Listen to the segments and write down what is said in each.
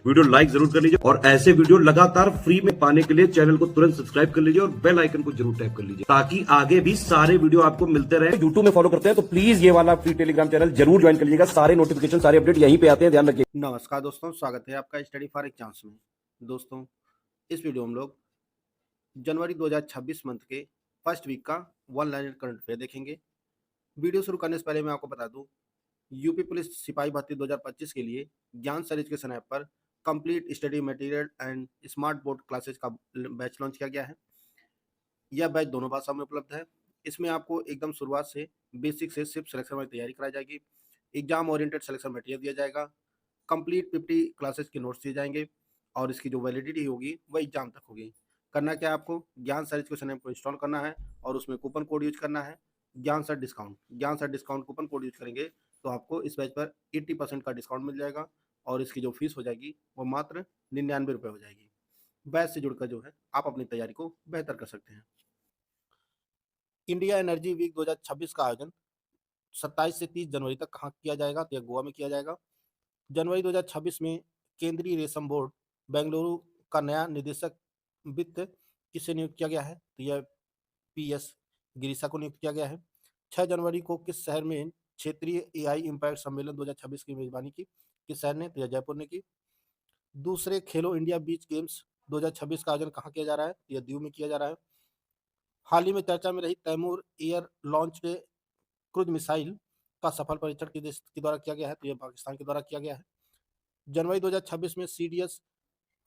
Video like जरूर कर लीजिए और ऐसे वीडियो लगातार फ्री में पाने के लिए चैनल को तुरंत सब्सक्राइब कर लीजिए और बेल आइकन को जरूर टैप कर लीजिए ताकि आगे भी सारे वीडियो आपको मिलते रहे। यूट्यूब में फॉलो करते हैं तो प्लीज ये वाला फ्री टेलीग्राम चैनल जरूर ज्वाइन कर लीजिएगा। सारे नोटिफिकेशन सारे अपडेट यहीं पे आते हैं, ध्यान रखिए। नमस्कार दोस्तों, स्वागत है आपका स्टडी फॉर एग्जाम्स में। दोस्तों, इस वीडियो में हम लोग जनवरी 2026 मंथ के फर्स्ट वीक का वन लाइनर करंट अफेयर देखेंगे। वीडियो शुरू करने से पहले मैं आपको बता दूं, यूपी पुलिस सिपाही भर्ती 2025 के लिए ज्ञान सर एजुकेशन ऐप पर complete study material and smart board classes का बैच लॉन्च किया गया है। यह बैच दोनों भाषाओं में उपलब्ध है। इसमें आपको एकदम शुरुआत से बेसिक से सिर्फ सिलेक्शन वाली तैयारी कराई जाएगी। एग्जाम ओरिएंटेड सिलेक्शन मटेरियल दिया जाएगा। कंप्लीट 50 क्लासेस के नोट्स दिए जाएंगे और इसकी जो वैलिडिटी होगी वह एग्जाम तक होगी। करना क्या है, आपको ज्ञान सर एजुकेशन ऐप को इंस्टॉल करना है और उसमें कूपन कोड यूज करना है, ज्ञान sir discount coupon code use करेंगे तो आपको इस बैच पर 80% का डिस्काउंट मिल जाएगा और इसकी जो फीस हो जाएगी वो मात्र 99 रुपये हो जाएगी। बैच से जुड़कर जो है आप अपनी तैयारी को बेहतर कर सकते हैं। इंडिया एनर्जी वीक 2026 का आयोजन 27 से 30 जनवरी तक कहाँ किया जाएगा, तो यह गोवा में किया जाएगा। जनवरी 2026 में केंद्रीय रेशम बोर्ड बेंगलुरु का नया निदेशक वित्त किसे नियुक्त किया गया है, तो यह PS गिरीशा को नियुक्त किया गया है। 6 जनवरी को किस शहर में क्षेत्रीय AI इम्पैक्ट सम्मेलन 2026 की मेजबानी की, किस शहर ने, तो यह जयपुर ने की। दूसरे खेलो इंडिया बीच गेम्स 2026 का आयोजन कहाँ किया जा रहा है, तो यह दीव में किया जा रहा है। हाल ही में चर्चा में रही Taimur air launch cruise missile का सफल परीक्षण किस देश के द्वारा किया गया है, तो यह पाकिस्तान के द्वारा किया गया है। जनवरी 2026 में CDS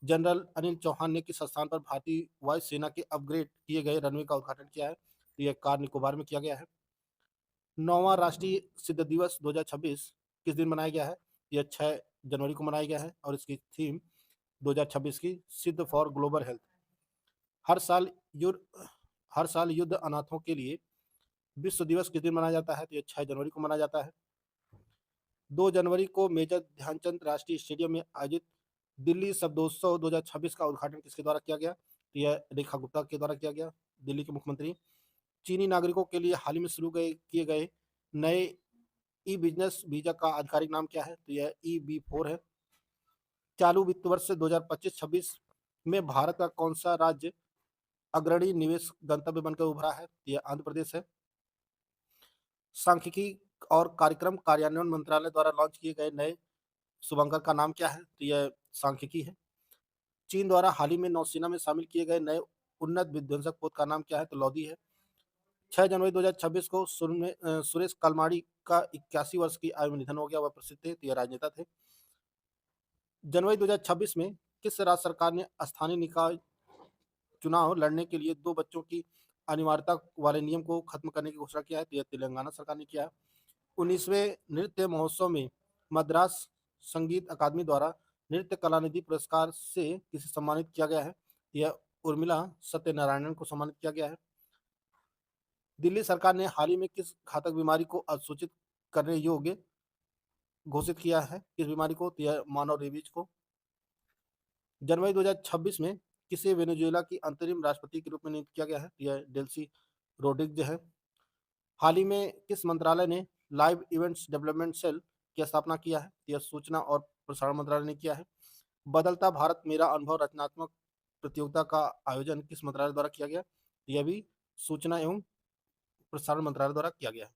जनरल अनिल चौहान ने किस स्थान पर भारतीय वायु सेना के अपग्रेड किए गए रनवे का उद्घाटन किया है, तो यह कार निकोबार में किया गया है। 9वां राष्ट्रीय सिद्ध दिवस 2026 किस दिन मनाया गया है, यह 6 जनवरी को मनाया गया है और इसकी थीम 2026 की सिद्ध फॉर ग्लोबल हेल्थ। हर साल युद्ध अनाथों के लिए विश्व दिवस किस दिन मनाया जाता है, तो यह 6 जनवरी को मनाया जाता है। 2 जनवरी को मेजर ध्यानचंद राष्ट्रीय स्टेडियम में आयोजित दिल्ली शब्दोत्सव 2026 का उद्घाटन किसके द्वारा किया गया, तो यह रेखा गुप्ता के द्वारा किया गया, दिल्ली के मुख्यमंत्री। चीनी नागरिकों के लिए हाल ही में शुरू किए गए नए बिजनेस वीजा का आधिकारिक नाम क्या है, तो यह EB4 है। चालू वित्त वर्ष 2025-26 में भारत का कौन सा राज्य अग्रणी निवेश गंतव्य बनकर उभरा है, तो यह आंध्र प्रदेश है। सांख्यिकी और कार्यक्रम कार्यान्वयन मंत्रालय द्वारा लॉन्च किए गए नए शुभंकर का नाम क्या है, तो यह सांख्यिकी है। चीन द्वारा हाल ही में नौसेना में शामिल किए गए नए उन्नत विध्वंसक पोत का नाम क्या है, तो लौदी है। 6 जनवरी 2026 को सुरेश कलमाड़ी का 81 वर्ष की आयु में निधन हो गया। वह प्रसिद्ध थे, तो यह राजनेता थे। जनवरी 2026 में किस राज्य सरकार ने स्थानीय निकाय चुनाव लड़ने के लिए 2 बच्चों की अनिवार्यता वाले नियम को खत्म करने की घोषणा किया है, तो यह तेलंगाना सरकार ने किया है। 19वें नृत्य महोत्सव में मद्रास संगीत अकादमी द्वारा नृत्य कलानिधि पुरस्कार से किसे सम्मानित किया गया है, यह उर्मिला सत्यनारायणन को सम्मानित किया गया है। दिल्ली सरकार ने हाल ही में किस घातक बीमारी को असूचित करने योग्य घोषित किया है, किस बीमारी को, तो यह मानव रेबीज को। जनवरी 2026 में किसे वेनेजुएला की अंतरिम राष्ट्रपति के रूप में नियुक्त किया गया है, यह डेल्सी रोड्रिग्ज है। हाल ही में किस मंत्रालय ने लाइव इवेंट्स डेवलपमेंट सेल की स्थापना किया है, यह सूचना और प्रसारण मंत्रालय ने किया है। बदलता भारत मेरा अनुभव रचनात्मक प्रतियोगिता का आयोजन किस मंत्रालय द्वारा किया गया, यह भी सूचना एवं प्रसारण मंत्रालय द्वारा किया गया है।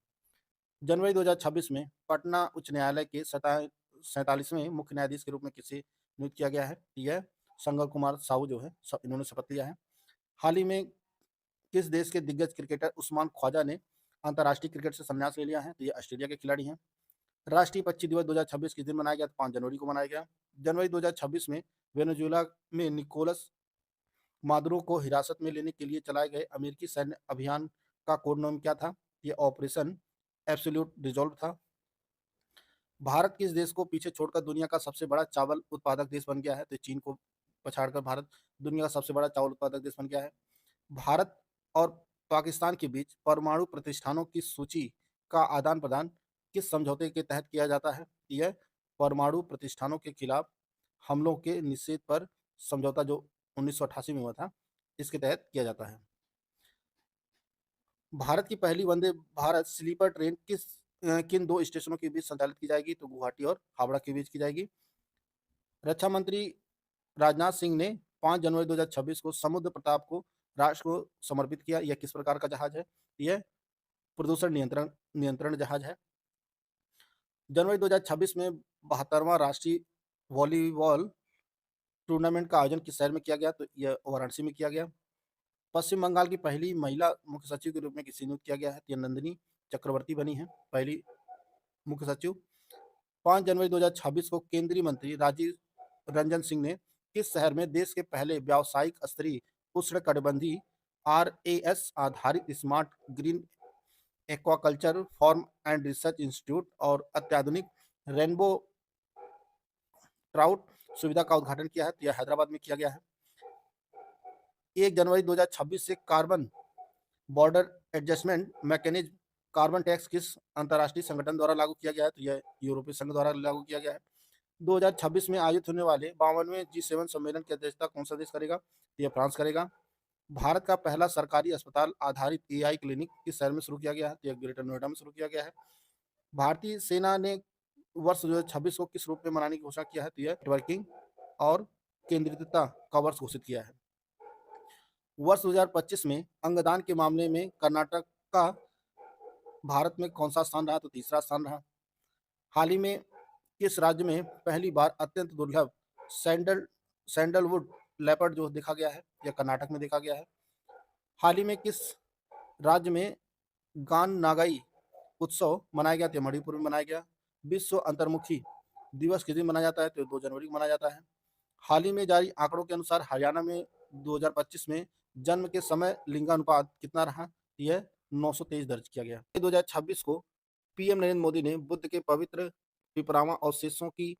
जनवरी 2026 में पटना उच्च न्यायालय के 47वें मुख्य न्यायाधीश के रूप में किसे नियुक्त किया गया है, यह संगम कुमार साहू जो है इन्होंने शपथ लिया है। हाल ही में किस देश के दिग्गज क्रिकेटर उस्मान ख्वाजा ने अंतर्राष्ट्रीय क्रिकेट से संन्यास ले लिया है, तो ये ऑस्ट्रेलिया के खिलाड़ी हैं। राष्ट्रीय पक्षी दिवस 2026 किस दिन मनाया गया, 5 जनवरी को मनाया गया। जनवरी 2026 में वेनेजुएला में निकोलस मादुरो को हिरासत में लेने के लिए चलाए गए अमेरिकी सैन्य अभियान का कोड नाम क्या था, ये ऑपरेशन एब्सोल्यूट रिजॉल्व था। भारत किस देश को पीछे छोड़कर दुनिया का सबसे बड़ा चावल उत्पादक देश बन गया है, तो चीन को पछाड़कर भारत दुनिया का सबसे बड़ा चावल उत्पादक देश बन गया है। भारत और पाकिस्तान के बीच परमाणु प्रतिष्ठानों की सूची का आदान प्रदान किस समझौते के तहत किया जाता है, यह परमाणु प्रतिष्ठानों के खिलाफ हमलों के निषेध पर समझौता जो 1988 में हुआ था, इसके तहत किया जाता है। भारत की पहली वंदे भारत स्लीपर ट्रेन किन 2 स्टेशनों के बीच संचालित की जाएगी, तो गुवाहाटी और हावड़ा के बीच की जाएगी। रक्षा मंत्री राजनाथ सिंह ने 5 जनवरी 2026 को समुद्र प्रताप को राष्ट्र को समर्पित किया। यह किस प्रकार का जहाज है? यह प्रदूषण नियंत्रण नियंत्रण जहाज है। जनवरी 2026 में 72वां राष्ट्रीय वॉलीबॉल टूर्नामेंट का आयोजन किस शहर में किया गया? तो यह वाराणसी में किया गया। पश्चिम बंगाल की पहली महिला मुख्य सचिव के रूप में किसे नियुक्त किया गया है? तो यह नंदिनी चक्रवर्ती बनी है पहली मुख्य सचिव। 5 जनवरी 2026 को केंद्रीय मंत्री राजीव रंजन सिंह ने किस शहर में देश के पहले व्यावसायिक स्तरीय उष्णकटिबंधीय RAS आधारित smart green aquaculture farm and research institute और अत्याधुनिक रेनबो ट्राउट सुविधा का उद्घाटन किया है? तो यह हैदराबाद में किया गया है। 1 जनवरी 2026 से carbon border adjustment mechanism carbon tax किस अंतर्राष्ट्रीय संगठन द्वारा लागू किया गया है? तो यह यूरोपीय संघ द्वारा लागू किया गया है। 2026 में आयोजित होने वाले 52वें G7 सम्मेलन की अध्यक्षता कौन सा देश करेगा? तो यह फ्रांस करेगा। भारत का पहला सरकारी अस्पताल आधारित AI क्लिनिक किस शहर में शुरू किया गया है? तो यह ग्रेटर नोएडा में शुरू किया गया है। भारतीय सेना ने वर्ष 2026 को किस रूप में मनाने की घोषणा किया है? तो यह नेटवर्किंग और केंद्रितता का वर्ष घोषित किया है। वर्ष 2025 में अंगदान के मामले में कर्नाटक का भारत में कौन सा स्थान रहा? तो तीसरा स्थान रहा। हाल ही में किस राज्य में पहली बार अत्यंत दुर्लभ सैंडलवुड लेपर्ड जो देखा गया है? यह कर्नाटक में देखा गया है। हाल ही में किस राज्य में गान नागाई उत्सव मनाया गया? तो मणिपुर में मनाया गया। विश्व अंतर्मुखी दिवस किस दिन मनाया जाता है? तो 2 जनवरी को मनाया जाता है। हाल ही में जारी आंकड़ों के अनुसार हरियाणा में 2025 में जन्म के समय लिंगानुपात कितना रहा? यह 923 दर्ज किया गया। 2026 को पीएम नरेंद्र मोदी ने बुद्ध के पवित्र पिपरावा अवशेषों की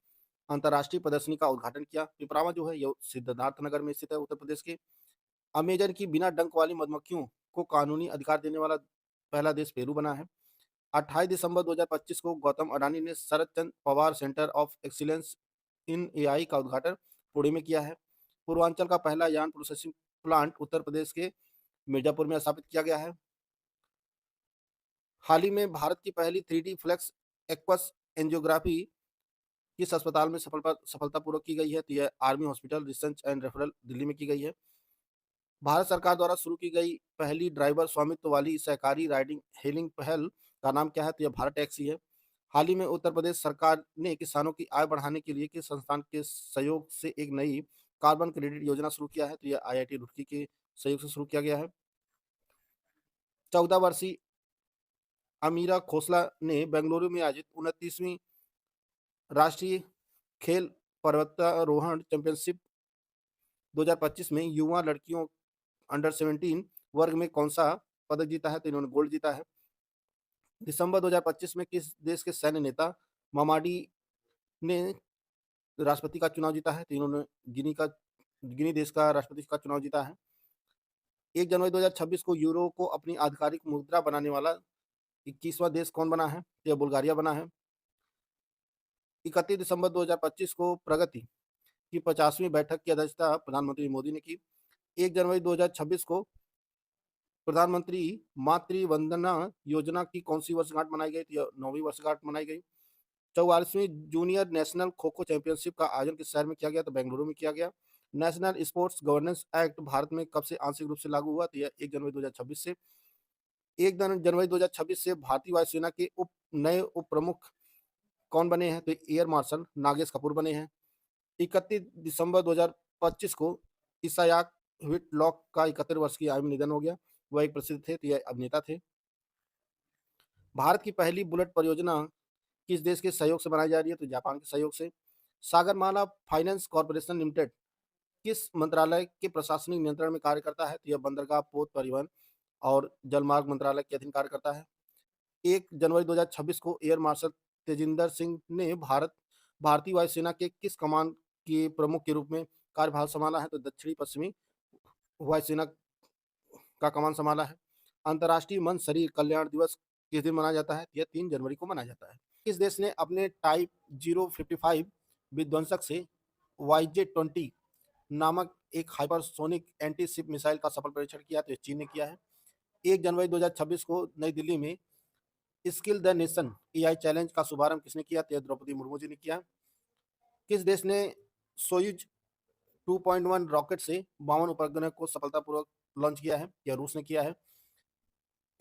अंतर्राष्ट्रीय प्रदर्शनी का उद्घाटन किया। पिपरावा जो है यह सिद्धार्थनगर में स्थित है उत्तर प्रदेश के। अमेजन की बिना डंक वाली मधुमक्खियों को कानूनी अधिकार देने वाला पहला देश पेरू बना है। 28 दिसंबर 2025 को गौतम अडानी ने Sharad Chandra Pawar centre of excellence in AI का उद्घाटन पुणे में किया है। पूर्वांचल का पहला yarn processing plant Uttar Pradesh के मिर्जापुर में स्थापित किया गया है। हाल ही में भारत की पहली 3D फ्लेक्स एक्वस एंजियोग्राफी किस अस्पताल में सफलतापूर्वक की गई है? तो यह army hospital research and referral Delhi में की गई है। भारत सरकार द्वारा शुरू की गई पहली ड्राइवर स्वामित्व वाली सहकारी राइडिंग हेलिंग पहल का नाम क्या है? तो यह भारत टैक्सी है। हाल ही में उत्तर प्रदेश सरकार ने किसानों की आय बढ़ाने के लिए किस संस्थान के सहयोग से एक नई कार्बन क्रेडिट योजना शुरू किया है? तो यह IIT रुड़की के सहयोग से शुरू किया गया है। 14 वर्षीय अमीरा खोसला ने बेंगलुरु में आयोजित 29वीं राष्ट्रीय खेल पर्वतारोहण चैंपियनशिप 2025 में युवा लड़कियों अंडर 17 वर्ग में कौन सा पदक जीता है? तो इन्होंने गोल्ड जीता है। दिसंबर 2025 में किस देश के सैन्य नेता मामाडी ने राष्ट्रपति का चुनाव जीता है? तो इन्होंने गिनी देश का राष्ट्रपति का चुनाव जीता है। 1 जनवरी 2026 को यूरो को अपनी आधिकारिक मुद्रा बनाने वाला 21वां देश कौन बना है? तो यह बुल्गारिया बना है। 31 दिसंबर 2025 को प्रगति की 50वीं बैठक की अध्यक्षता प्रधानमंत्री मोदी ने की। 1 जनवरी 2026 को प्रधानमंत्री मातृ वंदना योजना की कौन सी वर्षगांठ मनाई गई? तो यह 9वीं वर्षगांठ मनाई गई। 44वीं junior national kho kho championship का आयोजन किस शहर में किया गया? तो बेंगलुरु में किया गया। National sports governance act Bharat में कब से आंशिक रूप से लागू हुआ? तो यह 1 जनवरी 2026 से। 1 जनवरी 2026 से भारतीय वायुसेना के नए उप प्रमुख कौन बने हैं? तो एयर मार्शल नागेश कपूर बने हैं। 31 दिसंबर 2025 को इसायाक व्हिटलॉक का 71 वर्ष की आयु में निधन हो गया। वह एक प्रसिद्ध थे, तो यह अभिनेता थे। भारत की पहली बुलेट परियोजना किस देश के सहयोग से बनाई जा रही है? तो जापान के सहयोग से। सागरमाला फाइनेंस कॉर्पोरेशन लिमिटेड किस मंत्रालय के प्रशासनिक नियंत्रण में कार्य करता है? तो यह बंदरगाह, पोत, परिवहन और जलमार्ग मंत्रालय के अधीन कार्य करता है। 1 जनवरी 2026 को एयर मार्शल तेजिंदर सिंह ने भारतीय वायुसेना के किस कमान के प्रमुख के रूप में कार्यभार संभाला है? तो दक्षिणी पश्चिमी वायुसेना का कमान संभाला है। अंतर्राष्ट्रीय मन शरीर कल्याण दिवस किस दिन मनाया जाता है? यह 3 जनवरी को मनाया जाता है। किस देश ने अपने टाइप 055 विध्वंसक से YJ-20 नामक एक हाइपरसोनिक एंटी शिप मिसाइल का सफल परीक्षण किया? तो चीन ने किया है। 1 जनवरी 2026 को नई दिल्ली में skill the nation AI challenge का शुभारंभ किसने किया? तो द्रौपदी मुर्मू जी ने किया। किस देश ने सोयुज 2.1 रॉकेट से 52 उपग्रह को सफलतापूर्वक लॉन्च किया है, यह रूस ने किया है।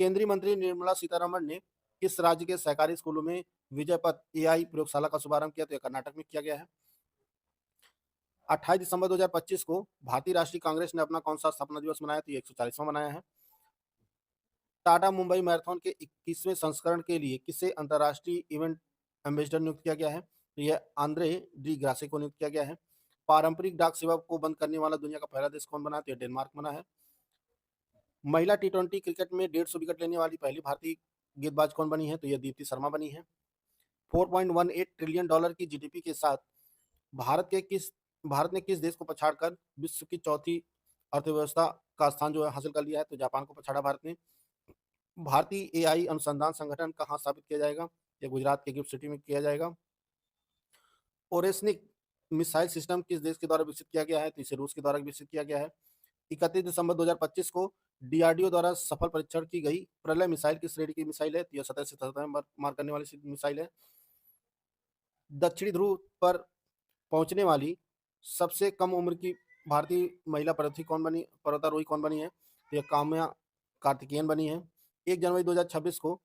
केंद्रीय मंत्री निर्मला सीतारमण ने किस राज्य के सहकारी स्कूलों में विजय पथ एआई प्रयोगशाला का शुभारंभ किया? तो यह कर्नाटक में किया गया है। 28 दिसंबर 2025 को भारतीय राष्ट्रीय कांग्रेस ने अपना कौन सा स्थापना दिवस मनाया? तो ये 140वां मनाया है। टाटा मुंबई मैराथन के 21वें संस्करण के लिए किसे अंतर्राष्ट्रीय इवेंट एम्बेसडर नियुक्त किया गया है? तो यह आंद्रे डी ग्रासे को नियुक्त किया गया है। पारंपरिक डाक सेवा को बंद करने वाला दुनिया का पहला देश कौन बना? तो यह डेनमार्क बना है। महिला टी20 क्रिकेट में 150 विकेट लेने वाली पहली भारतीय गेंदबाज कौन बनी है? तो यह दीप्ति शर्मा बनी है। 4.18 ट्रिलियन डॉलर की जीडीपी के साथ भारत ने किस देश को पछाड़कर विश्व की चौथी अर्थव्यवस्था का स्थान जो है हासिल कर लिया है? तो जापान को पछाड़ा भारत ने। भारतीय एआई अनुसंधान संगठन कहाँ स्थापित किया जाएगा? यह गुजरात के गिफ्ट सिटी में किया जाएगा। ओरेस्निक मिसाइल सिस्टम किस देश के द्वारा विकसित किया गया है? तो इसे रूस के द्वारा विकसित किया गया है। 31 दिसंबर 2025 को डीआरडीओ द्वारा सफल परीक्षण की गई प्रलय मिसाइल किस श्रेणी की मिसाइल है? तो यह सतह से सतह मार करने वाली मिसाइल है। दक्षिणी ध्रुव पर पहुंचने वाली सबसे कम उम्र की भारतीय महिला पर्वतारोही कौन बनी है? तो यह काम्या कार्तिकेयन बनी है। 1 जनवरी 2026 को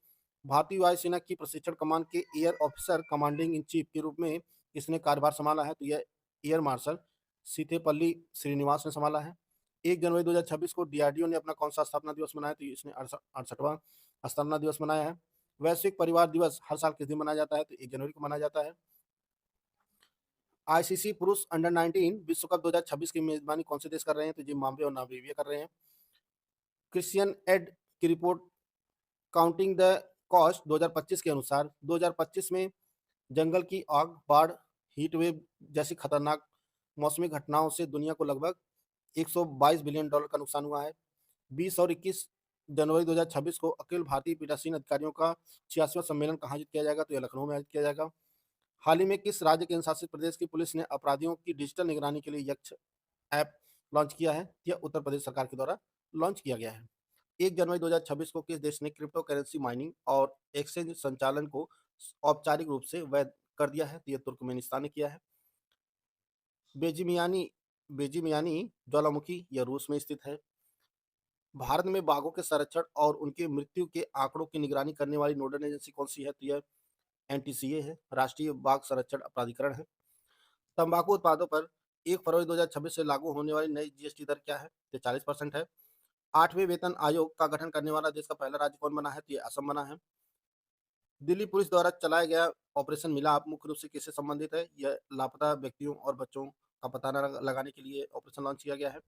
भारतीय वायुसेना की प्रशिक्षण कमान के air officer commanding in chief के रूप में किसने कार्यभार संभाला है? तो यह एयर मार्शल सीतेपल्ली श्रीनिवास ने संभाला है। 1 जनवरी 2026 को डीआरडीओ ने अपना कौन सा स्थापना दिवस मनाया? तो इसने 68वां स्थापना दिवस मनाया है। वैश्विक परिवार दिवस हर साल किस दिन मनाया जाता है? तो 1 जनवरी को मनाया जाता है। आईसीसी पुरुष अंडर 19 विश्व कप 2026 की मेजबानी कौन से देश कर रहे हैं? तो जिम्बाब्वे और नामीबिया कर रहे हैं। क्रिश्चियन एड की रिपोर्ट काउंटिंग द कॉस्ट 2025 के अनुसार 2025 में जंगल की आग, बाढ़, हीट वेव जैसी खतरनाक मौसमी घटनाओं से दुनिया को लगभग 122 बिलियन डॉलर का नुकसान हुआ है। 20 और 21 जनवरी 2026 को अखिल भारतीय पीठासीन अधिकारियों का 86वां सम्मेलन कहाँ आयोजित किया जाएगा? तो यह लखनऊ में आयोजित किया जाएगा। हाल ही में किस राज्य केंद्र शासित प्रदेश की पुलिस ने अपराधियों की डिजिटल निगरानी के लिए यक्ष ऐप लॉन्च किया है? यह उत्तर प्रदेश सरकार के द्वारा लॉन्च किया गया है। 1 जनवरी 2026 को किस देश ने क्रिप्टो करेंसी माइनिंग और एक्सचेंज संचालन को औपचारिक रूप से वैध कर दिया है? तो यह तुर्कमेनिस्तान ने किया है। बेजिमियानी ज्वालामुखी यह रूस में स्थित है। भारत में बाघों के संरक्षण और उनकी मृत्यु के आंकड़ों की निगरानी करने वाली नोडल एजेंसी कौन सी है? तो यह एनटीसीए है, राष्ट्रीय बाघ संरक्षण प्राधिकरण है। तंबाकू उत्पादों पर 1 फरवरी 2026 से लागू होने वाली नई जीएसटी दर क्या है? तो 40% है। 8वें वेतन आयोग का गठन करने वाला देश का पहला राज्य कौन बना है? तो ये असम बना है। दिल्ली पुलिस द्वारा चलाया गया ऑपरेशन मिलाप मुख्य रूप से किससे संबंधित है? यह लापता व्यक्तियों और बच्चों का पता लगाने के लिए ऑपरेशन लॉन्च किया गया है।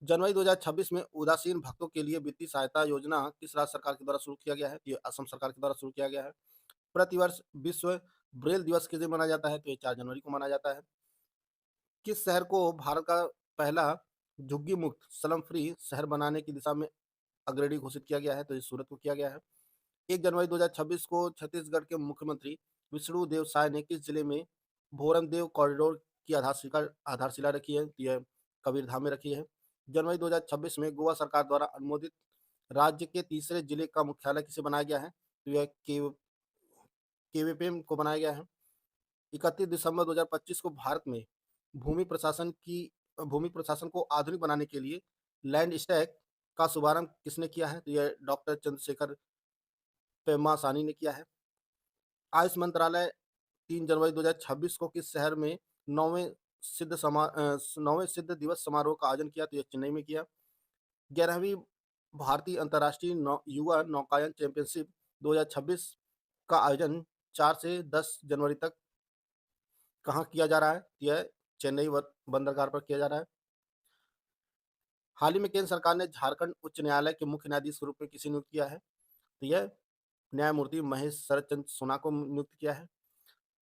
जनवरी 2026 में उदासीन भक्तों के लिए वित्तीय सहायता योजना किस राज्य सरकार के द्वारा शुरू किया गया है? तो ये असम सरकार के द्वारा शुरू किया गया है। प्रतिवर्ष विश्व ब्रेल दिवस किस दिन मनाया जाता है? तो ये 4 जनवरी को मनाया जाता है। किस शहर को भारत का पहला झुग्गी मुक्त स्लम फ्री शहर बनाने की दिशा में अग्रणी घोषित किया गया है? तो ये सूरत को किया गया है। 1 जनवरी 2026 को छत्तीसगढ़ के मुख्यमंत्री विष्णुदेव साय ने किस जिले में भोरमदेव कॉरिडोर की आधारशिला रखी है? तो यह कबीरधाम में रखी है। जनवरी 2026 में गोवा सरकार द्वारा अनुमोदित राज्य के तीसरे जिले का मुख्यालय किसे बनाया गया है? तो यह केवेपेम को बनाया गया है। 31 दिसंबर 2025 को भारत में भूमि प्रशासन को आधुनिक बनाने के लिए लैंड स्टैक का शुभारंभ किसने किया है? तो यह डॉक्टर चंद्रशेखर पेम्मासानी ने किया है। आयुष मंत्रालय 3 जनवरी 2026 को किस शहर में 9वें सिद्ध दिवस समारोह का आयोजन किया? तो यह चेन्नई में किया। 11वीं भारतीय अंतर्राष्ट्रीय युवा नौकायन चैंपियनशिप 2026 का आयोजन 4 से 10 जनवरी तक कहाँ किया जा रहा है? यह चेन्नई बंदरगाह पर किया जा रहा है। हाल ही में केंद्र सरकार ने झारखंड उच्च न्यायालय के मुख्य न्यायाधीश के रूप में किसे नियुक्त किया है? तो यह न्यायमूर्ति महेश शरद चंद्र सोना को नियुक्त किया है।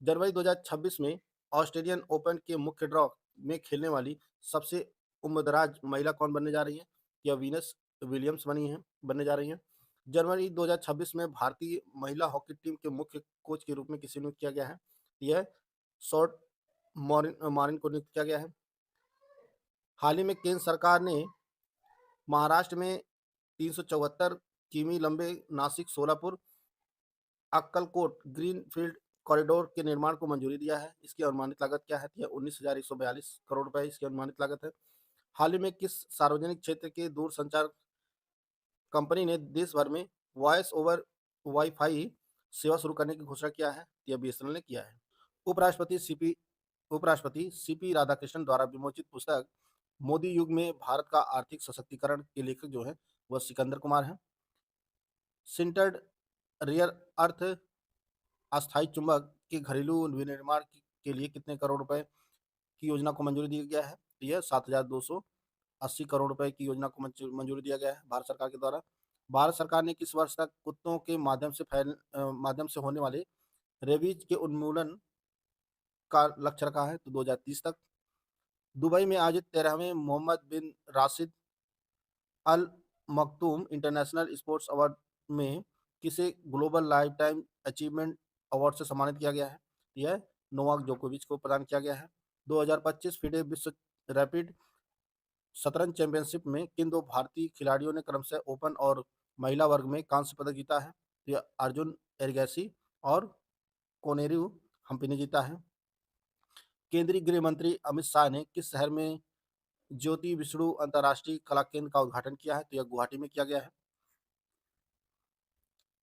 जनवरी 2026 में ऑस्ट्रेलियन ओपन के मुख्य ड्रॉ में खेलने वाली सबसे उम्रदराज महिला कौन बनने जा रही है? यह वीनस विलियम्स बनने जा रही हैं। जनवरी 2026 में भारतीय महिला हॉकी टीम के मुख्य कोच के रूप में किसे नियुक्त किया गया है? यह शॉर्ट मॉरिन को नियुक्त किया गया है। हाल ही में केंद्र सरकार ने महाराष्ट्र में 374 किमी लंबे नासिक सोलापुर अक्कलकोट ग्रीनफील्ड कॉरिडोर के निर्माण को मंजूरी दिया है। इसकी अनुमानित लागत क्या है? यह 19,142 करोड़ रुपए इसकी अनुमानित लागत है। हाल ही में किस सार्वजनिक क्षेत्र के दूरसंचार कंपनी ने देश भर में वॉइस ओवर वाईफाई सेवा शुरू करने की घोषणा किया है? यह बीएसएनएल ने किया है। उपराष्ट्रपति सीपी उपराष्ट्रपति सीपी राधाकृष्णन द्वारा विमोचित पुस्तक मोदी युग में भारत का आर्थिक सशक्तिकरण के लेखक जो है वह सिकंदर कुमार है। सिंटर्ड रियर अर्थ अस्थायी चुंबक के घरेलू विनिर्माण के लिए कितने करोड़ रुपए की योजना को मंजूरी दी गया है? यह 7,280 करोड़ रुपए की योजना को मंजूरी दिया गया है भारत सरकार के द्वारा। भारत सरकार ने किस वर्ष तक कुत्तों के माध्यम से होने वाले रेबीज के उन्मूलन का लक्ष्य रखा है? तो 2030 तक। दुबई में आयोजित 13वें मोहम्मद बिन राशिद अल मखदूम इंटरनेशनल स्पोर्ट्स अवार्ड में किसे global life time achievement award से सम्मानित किया गया है? यह नोवाक जोकोविच को प्रदान किया गया है। 2025 फिडे विश्व रैपिड शतरंज चैंपियनशिप में किन दो भारतीय खिलाड़ियों ने क्रमशः ओपन और महिला वर्ग में कांस्य पदक जीता है? यह अर्जुन एरगैसी और कोनेरू हम्पी ने जीता है। केंद्रीय गृह मंत्री अमित शाह ने किस शहर में ज्योति विष्णु अंतर्राष्ट्रीय कला केंद्र का उद्घाटन किया है? तो यह गुवाहाटी में किया गया है।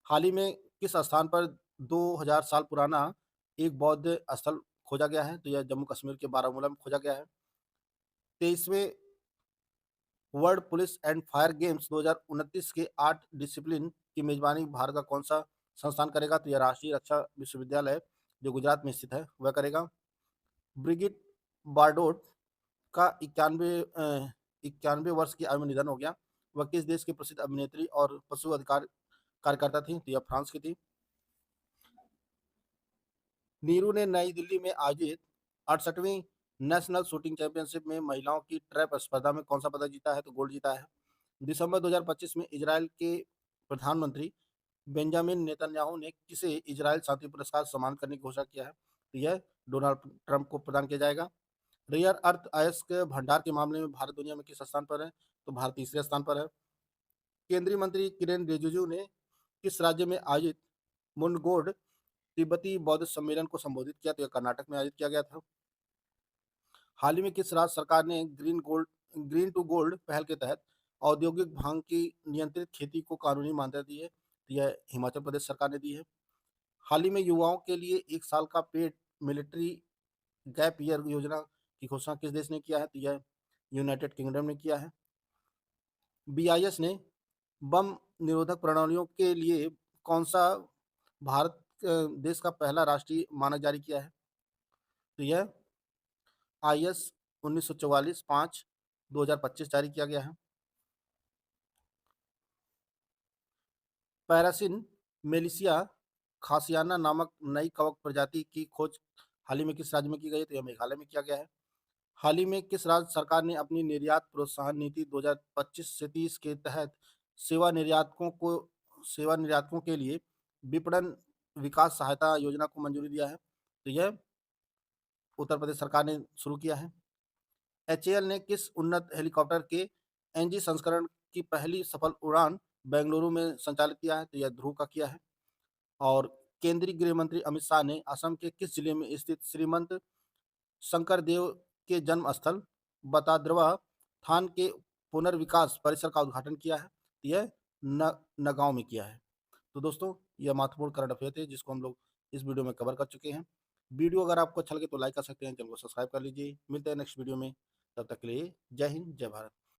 हाल ही में किस स्थान पर 2000 साल पुराना एक बौद्ध स्थल खोजा गया है? तो यह जम्मू कश्मीर के बारामूला में खोजा गया है। 23वें world police and fire games 2029 के 8 डिसिप्लिन की मेजबानी भारत का कौन सा संस्थान करेगा? तो यह राष्ट्रीय रक्षा विश्वविद्यालय जो गुजरात में स्थित है वह करेगा। ब्रिगिट बार्डोट का 91 वर्ष की आयु में निधन हो गया। वह किस देश की प्रसिद्ध अभिनेत्री और पशु अधिकार कार्यकर्ता थी? तो यह फ्रांस की थी। नीरू ने नई दिल्ली में आयोजित 68वीं नेशनल शूटिंग चैंपियनशिप में महिलाओं की ट्रैप स्पर्धा में कौन सा पदक जीता है? तो गोल्ड जीता है। दिसंबर 2025 में इजराइल के प्रधानमंत्री बेंजामिन नेतन्याहू ने किसे इजराइल शांति पुरस्कार से सम्मानित करने की घोषणा किया है? तो यह डोनाल्ड ट्रंप को प्रदान किया जाएगा। रेयर अर्थ अयस्क भंडार के मामले में भारत दुनिया में किस स्थान पर है? तो भारत तीसरे स्थान पर है। केंद्रीय मंत्री किरेन रिजिजू ने किस राज्य में आयोजित मुंडगोड तिब्बती बौद्ध सम्मेलन को संबोधित किया? तो यह कर्नाटक में आयोजित किया गया था। हाल ही में किस राज्य सरकार ने ग्रीन टू गोल्ड पहल के तहत औद्योगिक भांग की नियंत्रित खेती को कानूनी मान्यता दी है? तो यह हिमाचल प्रदेश सरकार ने दी है। हाल ही में युवाओं के लिए 1 साल का पेड मिलिट्री गैप ईयर योजना की घोषणा किस देश ने किया है? तो यह यूनाइटेड किंगडम ने किया है। बीआईएस ने बम निरोधक प्रणालियों के लिए कौन सा भारत देश का पहला राष्ट्रीय मानक जारी किया है? तो यह IS 1944-5 2025 जारी किया गया है। पैरासिन मेलिसिया खासियाना नामक नई कवक प्रजाति की खोज हाल ही में किस राज्य में की गई है? तो यह मेघालय में किया गया है। हाल ही में किस राज्य सरकार ने अपनी निर्यात प्रोत्साहन नीति 2025 से 30 के तहत सेवा निर्यातकों के लिए विपणन विकास सहायता योजना को मंजूरी दिया है? तो यह उत्तर प्रदेश सरकार ने शुरू किया है। HAL ने किस उन्नत हेलीकॉप्टर के NG संस्करण की पहली सफल उड़ान बेंगलुरु में संचालित किया है? तो यह ध्रुव का किया है। और केंद्रीय गृह मंत्री अमित शाह ने असम के किस जिले में स्थित श्रीमंत शंकरदेव के जन्म स्थल बताद्रवा थान के पुनर्विकास परिसर का उद्घाटन किया है? यह नगांव में किया है। तो दोस्तों यह महत्वपूर्ण करंट अफेयर थे जिसको हम लोग इस वीडियो में कवर कर चुके हैं। वीडियो अगर आपको अच्छा लगे तो लाइक कर सकते हैं, चैनल को सब्सक्राइब कर लीजिए। मिलते हैं नेक्स्ट वीडियो में, तब तक के लिए जय हिंद जय भारत।